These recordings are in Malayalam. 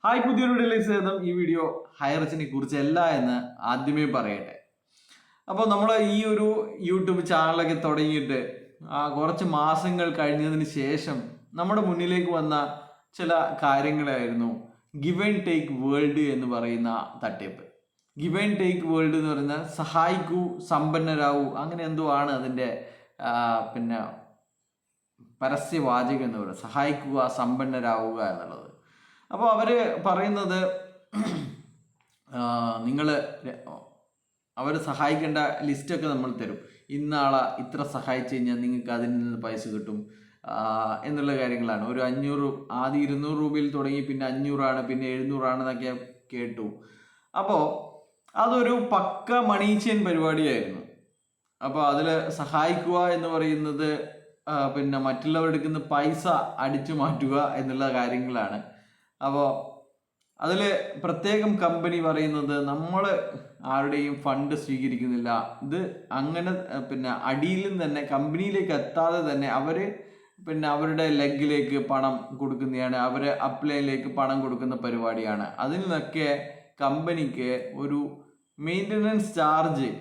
ഹായ്, പുതിയൊരു വീഡിയോയിലേക്ക് സ്വാഗതം. ഈ വീഡിയോ ഹൈറിച്ചിനെ കുറിച്ചല്ല എന്ന് ആദ്യമേ പറയട്ടെ. അപ്പോൾ നമ്മൾ ഈ ഒരു യൂട്യൂബ് ചാനലൊക്കെ തുടങ്ങിയിട്ട് കുറച്ച് മാസങ്ങൾ കഴിഞ്ഞതിന് ശേഷം നമ്മുടെ മുന്നിലേക്ക് വന്ന ചില കാര്യങ്ങളായിരുന്നു ഗിവ് ആൻഡ് ടേക്ക് വേൾഡ് എന്ന് പറയുന്ന തട്ടിപ്പ്. ഗിവ് ആൻഡ് ടേക്ക് വേൾഡ് എന്ന് പറയുന്ന സഹായിക്കൂ സമ്പന്നരാവൂ, അങ്ങനെ എന്തോ ആണ് അതിൻ്റെ പിന്നെ പരസ്യവാചകം എന്ന് പറയുന്നത്. സഹായിക്കുക സമ്പന്നരാവുക എന്നുള്ളത്. അപ്പോൾ അവർ പറയുന്നത് നിങ്ങൾ അവർ സഹായിക്കേണ്ട ലിസ്റ്റൊക്കെ നമ്മൾ തരും. ഇന്നാളെ ഇത്ര സഹായിച്ചു കഴിഞ്ഞാൽ നിങ്ങൾക്ക് അതിൽ നിന്ന് പൈസ കിട്ടും എന്നുള്ള കാര്യങ്ങളാണ്. ഒരു 500, ആദ്യം 200 രൂപയിൽ തുടങ്ങി, പിന്നെ 500 പിന്നെ 700 എന്നൊക്കെ കേട്ടു. അപ്പോൾ അതൊരു പക്ക മണീച്ചൻ പരിപാടിയായിരുന്നു. അപ്പോൾ അതിൽ സഹായിക്കുക എന്ന് പറയുന്നത് പിന്നെ മറ്റുള്ളവരെടുക്കുന്ന പൈസ അടിച്ചു മാറ്റുക എന്നുള്ള കാര്യങ്ങളാണ്. അപ്പോൾ അതിൽ പ്രത്യേകം കമ്പനി പറയുന്നത് നമ്മൾ ആരുടെയും ഫണ്ട് സ്വീകരിക്കുന്നില്ല. ഇത് അങ്ങനെ പിന്നെ അടിയിൽ തന്നെ കമ്പനിയിലേക്ക് എത്താതെ തന്നെ അവർ പിന്നെ അവരുടെ ലെഗിലേക്ക് പണം കൊടുക്കുന്നതാണ്, അവർ അപ്ലൈയിലേക്ക് പണം കൊടുക്കുന്ന പരിപാടിയാണ്. അതിൽ നിന്നൊക്കെ കമ്പനിക്ക് ഒരു മെയിൻ്റനൻസ് ചാർജ്,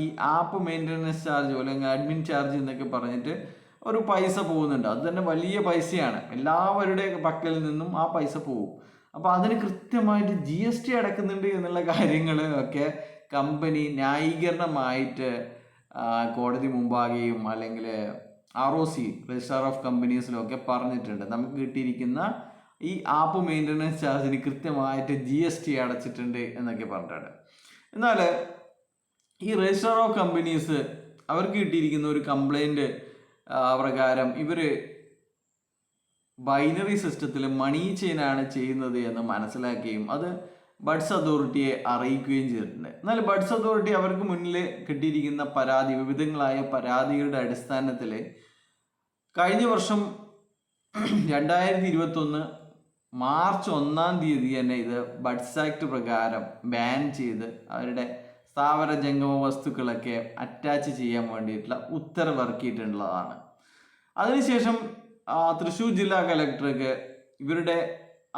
ഈ ആപ്പ് മെയിൻ്റനൻസ് ചാർജ് അല്ലെങ്കിൽ അഡ്മിൻ ചാർജ് എന്നൊക്കെ പറഞ്ഞിട്ട് ഒരു പൈസ പോകുന്നുണ്ട്. അത് തന്നെ വലിയ പൈസയാണ്. എല്ലാവരുടെ പക്കൽ നിന്നും ആ പൈസ പോകും. അപ്പോൾ അതിന് കൃത്യമായിട്ട് GST അടക്കുന്നുണ്ട് എന്നുള്ള കാര്യങ്ങൾ ഒക്കെ കമ്പനി ന്യായീകരണമായിട്ട് കോടതി മുമ്പാകെയും അല്ലെങ്കിൽ ROC രജിസ്റ്റർ ഓഫ് കമ്പനീസിലൊക്കെ പറഞ്ഞിട്ടുണ്ട്. നമുക്ക് കിട്ടിയിരിക്കുന്ന ഈ ആപ്പ് മെയിൻ്റനൻസ് ചാർജിന് കൃത്യമായിട്ട് GST അടച്ചിട്ടുണ്ട് എന്നൊക്കെ പറഞ്ഞിട്ടുണ്ട്. എന്നാൽ ഈ രജിസ്റ്റർ ഓഫ് കമ്പനീസ് അവർക്ക് കിട്ടിയിരിക്കുന്ന ഒരു കംപ്ലൈൻറ്റ് പ്രകാരം ഇവർ ബൈനറി സിസ്റ്റത്തിൽ മണി ചെയിനാണ് ചെയ്യുന്നത് എന്ന് മനസ്സിലാക്കുകയും അത് ബഡ്സ് അതോറിറ്റിയെ അറിയിക്കുകയും ചെയ്തിട്ടുണ്ട്. എന്നാൽ ബഡ്സ് അതോറിറ്റി അവർക്ക് മുന്നിൽ കിട്ടിയിരിക്കുന്ന പരാതി, വിവിധങ്ങളായ പരാതികളുടെ അടിസ്ഥാനത്തിൽ കഴിഞ്ഞ വർഷം 2021 മാർച്ച് 1 തന്നെ ഇത് ബഡ്സ് ആക്ട് പ്രകാരം ബാൻ ചെയ്ത് അവരുടെ സ്ഥാവര ജംഗമ വസ്തുക്കളൊക്കെ അറ്റാച്ച് ചെയ്യാൻ വേണ്ടിയിട്ടുള്ള ഉത്തരവ് ഇറക്കിയിട്ടുള്ളതാണ്. അതിനുശേഷം തൃശ്ശൂർ ജില്ലാ കലക്ടർക്ക് ഇവരുടെ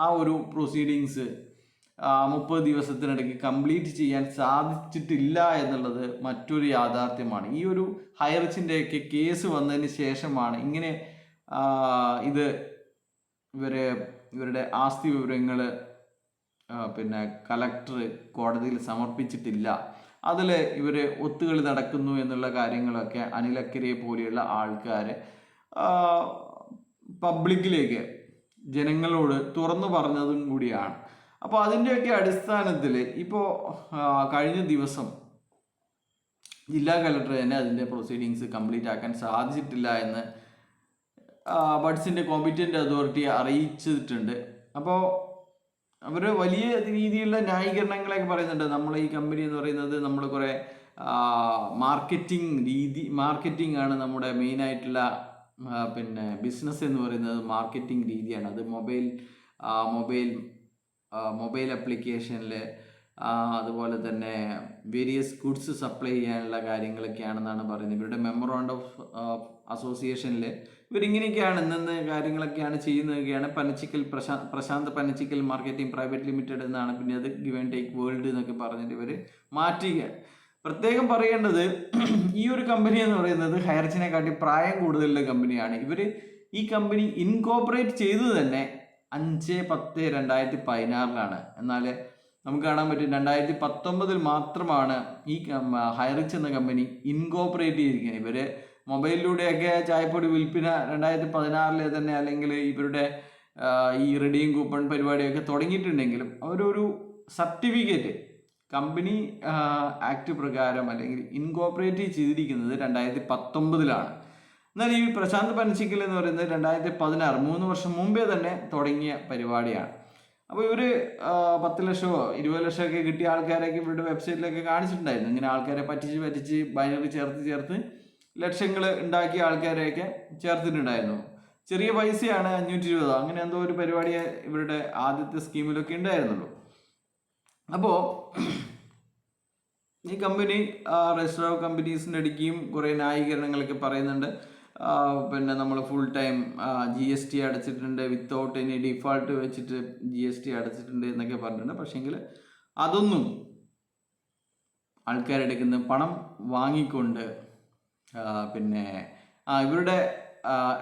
ആ ഒരു പ്രൊസീഡിങ്സ് 30 ദിവസത്തിനിടയ്ക്ക് കംപ്ലീറ്റ് ചെയ്യാൻ സാധിച്ചിട്ടില്ല എന്നുള്ളത് മറ്റൊരു യാഥാർത്ഥ്യമാണ്. ഈ ഒരു ഹൈറിച്ചിൻ്റെയൊക്കെ കേസ് വന്നതിന് ശേഷമാണ് ഇങ്ങനെ ഇത് ഇവരുടെ ആസ്തി വിവരങ്ങൾ പിന്നെ കലക്ടർ കോടതിയിൽ സമർപ്പിച്ചിട്ടില്ല, അതിൽ ഇവർ ഒത്തുകളി നടക്കുന്നു എന്നുള്ള കാര്യങ്ങളൊക്കെ അനിൽ അക്കരയെ പോലെയുള്ള ആൾക്കാർ പബ്ലിക്കിലേക്ക് ജനങ്ങളോട് തുറന്നു പറഞ്ഞതും കൂടിയാണ്. അപ്പോൾ അതിൻ്റെയൊക്കെ അടിസ്ഥാനത്തിൽ ഇപ്പോൾ കഴിഞ്ഞ ദിവസം ജില്ലാ കലക്ടർ തന്നെ അതിൻ്റെ പ്രൊസീഡിങ്സ് കംപ്ലീറ്റ് ആക്കാൻ സാധിച്ചിട്ടില്ല എന്ന് ബഡ്സിൻ്റെ കോമ്പറ്റൻ്റ് അതോറിറ്റിയെ അറിയിച്ചിട്ടുണ്ട്. അപ്പോൾ അവർ വലിയ രീതിയിലുള്ള ന്യായീകരണങ്ങളൊക്കെ പറയുന്നുണ്ട്. നമ്മൾ ഈ കമ്പനി എന്ന് പറയുന്നത് നമ്മൾ കുറേ മാർക്കറ്റിംഗ് ആണ് നമ്മുടെ മെയിനായിട്ടുള്ള പിന്നെ ബിസിനസ് എന്ന് പറയുന്നത് മാർക്കറ്റിംഗ് രീതിയാണ്. അത് മൊബൈൽ ആപ്ലിക്കേഷനിൽ അതുപോലെ തന്നെ വേരിയസ് ഗുഡ്സ് സപ്ലൈ ചെയ്യാനുള്ള കാര്യങ്ങളൊക്കെയാണെന്നാണ് പറയുന്നത്. ഇവരുടെ മെമ്മോറാണ്ടം ഓഫ് അസോസിയേഷനിൽ ഇവരിങ്ങനെയൊക്കെയാണ് ഇന്ന് കാര്യങ്ങളൊക്കെയാണ് ചെയ്യുന്നതൊക്കെയാണ്. Prashanth Panachikkal marketing private limited എന്നാണ്. പിന്നെ അത് ഗിവ് ആൻഡ് ടേക്ക് വേൾഡ് എന്നൊക്കെ പറഞ്ഞിട്ട് ഇവർ മാറ്റുകയാണ്. പ്രത്യേകം പറയേണ്ടത് ഈ ഒരു കമ്പനി എന്ന് പറയുന്നത് ഹൈറിച്ചിനെക്കാട്ടി പ്രായം കൂടുതലുള്ള കമ്പനിയാണ്. ഈ കമ്പനി ഇൻകോപ്പറേറ്റ് ചെയ്തത് തന്നെ 5/10/2016 എന്നാൽ നമുക്ക് കാണാൻ പറ്റും 2019 മാത്രമാണ് ഈ ഹൈറിച്ച് എന്ന കമ്പനി ഇൻകോപ്പറേറ്റ് ചെയ്തിരിക്കുന്നത്. ഇവർ മൊബൈലിലൂടെയൊക്കെ ചായപ്പൊടി വിൽപ്പന 2016 തന്നെ അല്ലെങ്കിൽ ഇവരുടെ ഈ റെഡീം കൂപ്പൺ പരിപാടിയൊക്കെ തുടങ്ങിയിട്ടുണ്ടെങ്കിലും അവരൊരു സർട്ടിഫിക്കറ്റ് കമ്പനി ആക്ട് പ്രകാരം അല്ലെങ്കിൽ ഇൻകോപ്പറേറ്റ് ചെയ്തിരിക്കുന്നത് 2019. എന്നാൽ ഈ പ്രശാന്ത് പനച്ചിക്കൽ എന്ന് പറയുന്നത് 2016 3 വർഷം മുമ്പേ തന്നെ തുടങ്ങിയ പരിപാടിയാണ്. അപ്പോൾ ഇവർ 10 ലക്ഷമോ 20 ലക്ഷമൊക്കെ കിട്ടിയ ആൾക്കാരൊക്കെ ഇവരുടെ വെബ്സൈറ്റിലൊക്കെ കാണിച്ചിട്ടുണ്ടായിരുന്നു. ഇങ്ങനെ ആൾക്കാരെ പറ്റിച്ച് ബൈനറി ചേർത്ത് ലക്ഷങ്ങൾ ഉണ്ടാക്കിയ ആൾക്കാരെയൊക്കെ ചേർത്തിട്ടുണ്ടായിരുന്നു. ചെറിയ പൈസയാണ് 520 അങ്ങനെ എന്തോ ഒരു പരിപാടി ഇവരുടെ ആദ്യത്തെ സ്കീമിലൊക്കെ ഉണ്ടായിരുന്നുള്ളൂ. അപ്പോൾ ഈ കമ്പനി രജിസ്റ്റർ ഓഫ് കമ്പനീസിൻ്റെ ഇടയ്ക്കും കുറേ ന്യായീകരണങ്ങളൊക്കെ പറയുന്നുണ്ട്. പിന്നെ നമ്മൾ ഫുൾ ടൈം GST അടച്ചിട്ടുണ്ട്, വിത്തൗട്ട് എനി ഡിഫാൾട്ട് വെച്ചിട്ട് GST അടച്ചിട്ടുണ്ട് എന്നൊക്കെ പറഞ്ഞിട്ടുണ്ട്. പക്ഷേങ്കിൽ അതൊന്നും ആൾക്കാരെടുക്കുന്ന പണം വാങ്ങിക്കൊണ്ട് പിന്നെ ഇവരുടെ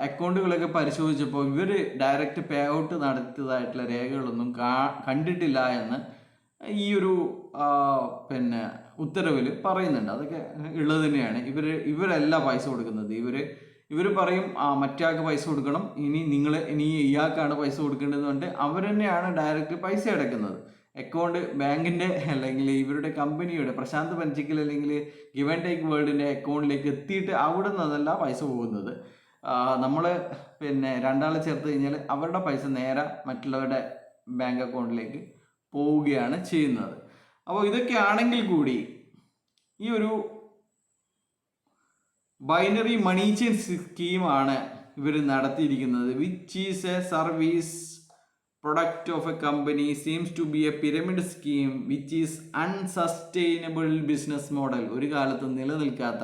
അക്കൗണ്ടുകളൊക്കെ പരിശോധിച്ചപ്പോൾ ഇവർ ഡയറക്റ്റ് പേ ഔട്ട് നടത്തിയതായിട്ടുള്ള രേഖകളൊന്നും കണ്ടിട്ടില്ല എന്ന് ഈ ഒരു പിന്നെ ഉത്തരവിൽ പറയുന്നുണ്ട്. അതൊക്കെ ഉള്ളത് തന്നെയാണ്. ഇവരല്ല പൈസ കൊടുക്കുന്നത്. ഇവർ പറയും മറ്റേയാൾക്ക് പൈസ കൊടുക്കണം, ഇനി ഇയാൾക്കാണ് പൈസ കൊടുക്കേണ്ടതെന്ന് പറഞ്ഞിട്ട് അവർ തന്നെയാണ് ഡയറക്റ്റ് പൈസ അടയ്ക്കുന്നത്. അക്കൗണ്ട് ബാങ്കിൻ്റെ അല്ലെങ്കിൽ ഇവരുടെ കമ്പനിയുടെ പ്രശാന്ത് പഞ്ചിക്കൽ അല്ലെങ്കിൽ ഗിവ് ആൻഡ് ടേക്ക് വേൾഡിൻ്റെ അക്കൗണ്ടിലേക്ക് എത്തിയിട്ട് അവിടെ നിന്നതല്ല പൈസ പോകുന്നത്. നമ്മൾ പിന്നെ രണ്ടാളെ ചേർത്ത് കഴിഞ്ഞാൽ അവരുടെ പൈസ നേരെ മറ്റുള്ളവരുടെ ബാങ്ക് അക്കൗണ്ടിലേക്ക് പോവുകയാണ് ചെയ്യുന്നത്. അപ്പോൾ ഇതൊക്കെ ആണെങ്കിൽ കൂടി ഈ ഒരു ബൈനറി മണി ചെയിൻ സ്കീമാണ് ഇവർ നടത്തിയിരിക്കുന്നത്. Which is A service product of a company seems to be a pyramid scheme which is unsustainable business model. ഒരു കാലത്ത് നിലനിൽക്കാത്ത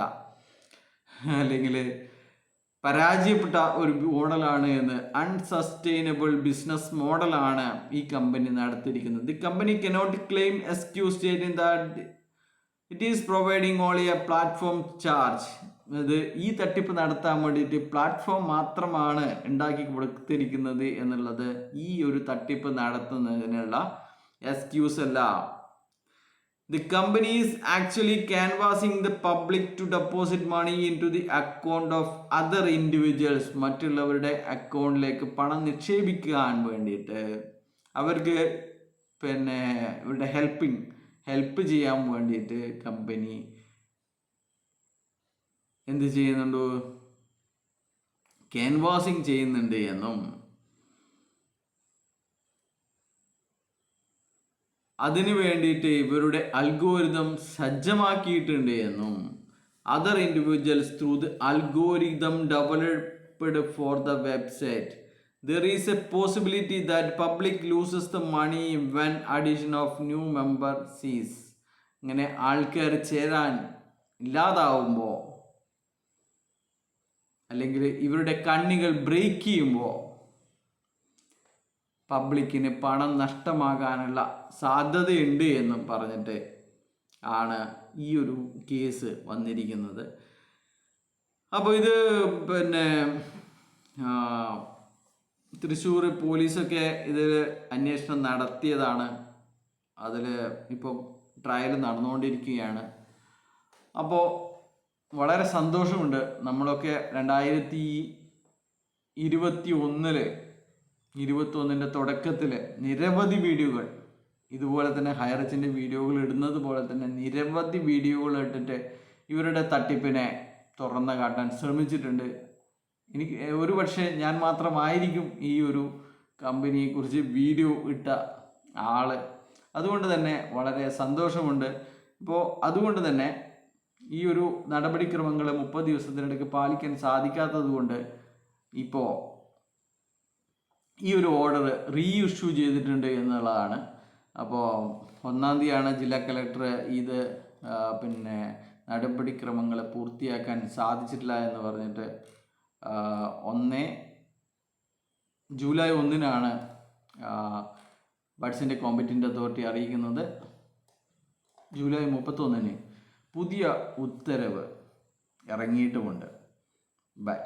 അല്ലെങ്കിൽ പരാജയപ്പെട്ട ഒരു മോഡലാണ് എന്ന് അൺസസ്റ്റൈനബിൾ ബിസിനസ് മോഡലാണ് ഈ കമ്പനി നടത്തിയിരിക്കുന്നത്. The company cannot claim excuse stating that it is providing only A platform charge. അത് ഈ തട്ടിപ്പ് നടത്താൻ വേണ്ടിയിട്ട് പ്ലാറ്റ്ഫോം മാത്രമാണ് ഉണ്ടാക്കി കൊടുത്തിരിക്കുന്നത് എന്നുള്ളത് ഈ ഒരു തട്ടിപ്പ് നടത്തുന്നതിനുള്ള എക്സ്ക്യൂസ് അല്ല. The company is actually canvassing the public to deposit money into the account of other individuals. മറ്റുള്ളവരുടെ അക്കൗണ്ടിലേക്ക് പണം നിക്ഷേപിക്കാൻ വേണ്ടിയിട്ട് അവർക്ക് പിന്നെ ഇവരുടെ ഹെൽപ്പ് ചെയ്യാൻ വേണ്ടിയിട്ട് കമ്പനി എന്ത് ചെയ്യുന്നുണ്ട്, ക്യാൻവാസിങ് ചെയ്യുന്നുണ്ട് എന്നും അതിനു വേണ്ടിയിട്ട് ഇവരുടെ അൽഗോരിതം സജ്ജമാക്കിയിട്ടുണ്ട് എന്നും other individuals through the algorithm developed for the website there is a possibility that public loses the money when addition of new member cease. ഇങ്ങനെ ആൾക്കാർ ചേരാൻ ഇല്ലാതാവുമ്പോൾ അല്ലെങ്കിൽ ഇവരുടെ കണ്ണികൾ ബ്രേക്ക് ചെയ്യുമ്പോൾ പബ്ലിക്കിന് പണം നഷ്ടമാകാനുള്ള സാധ്യതയുണ്ട് എന്നും പറഞ്ഞിട്ട് ആണ് ഈ ഒരു കേസ് വന്നിരിക്കുന്നത്. അപ്പോൾ ഇത് പിന്നെ തൃശ്ശൂർ പോലീസൊക്കെ ഇതിൽ അന്വേഷണം നടത്തിയതാണ്. അതിൽ ഇപ്പോൾ ട്രയൽ നടന്നുകൊണ്ടിരിക്കുകയാണ്. അപ്പോൾ വളരെ സന്തോഷമുണ്ട്. നമ്മളൊക്കെ 2021 തുടക്കത്തിൽ നിരവധി വീഡിയോകൾ ഇതുപോലെ തന്നെ ഹൈറിച്ചിൻ്റെ വീഡിയോകൾ ഇടുന്നത് പോലെ തന്നെ നിരവധി വീഡിയോകൾ ഇട്ടിട്ട് ഇവരുടെ തട്ടിപ്പിനെ തുറന്നു കാട്ടാൻ ശ്രമിച്ചിട്ടുണ്ട്. എനിക്ക് ഒരു പക്ഷേ ഞാൻ മാത്രമായിരിക്കും ഈ ഒരു കമ്പനിയെക്കുറിച്ച് വീഡിയോ ഇട്ട ആൾ. അതുകൊണ്ട് തന്നെ വളരെ സന്തോഷമുണ്ട്. ഇപ്പോൾ അതുകൊണ്ട് തന്നെ ഈ ഒരു നടപടിക്രമങ്ങൾ 30 ദിവസത്തിനിടയ്ക്ക് പാലിക്കാൻ സാധിക്കാത്തത് കൊണ്ട് ഇപ്പോൾ ഈ ഒരു ഓർഡർ റീഇഷ്യൂ ചെയ്തിട്ടുണ്ട് എന്നുള്ളതാണ്. അപ്പോൾ 1-ാം തീയതിയാണ് ജില്ലാ കളക്ടർ ഇത് പിന്നെ നടപടിക്രമങ്ങൾ പൂർത്തിയാക്കാൻ സാധിച്ചിട്ടില്ല എന്ന് പറഞ്ഞിട്ട് ജൂലൈ 1-നാണ് ബഡ്സിൻ്റെ കോമ്പറ്റൻ്റ് അതോറിറ്റി അറിയിക്കുന്നത്. ജൂലൈ 31-ന് പുതിയ ഉത്തരവ് ഇറങ്ങിയിട്ടുമുണ്ട്. ബൈ.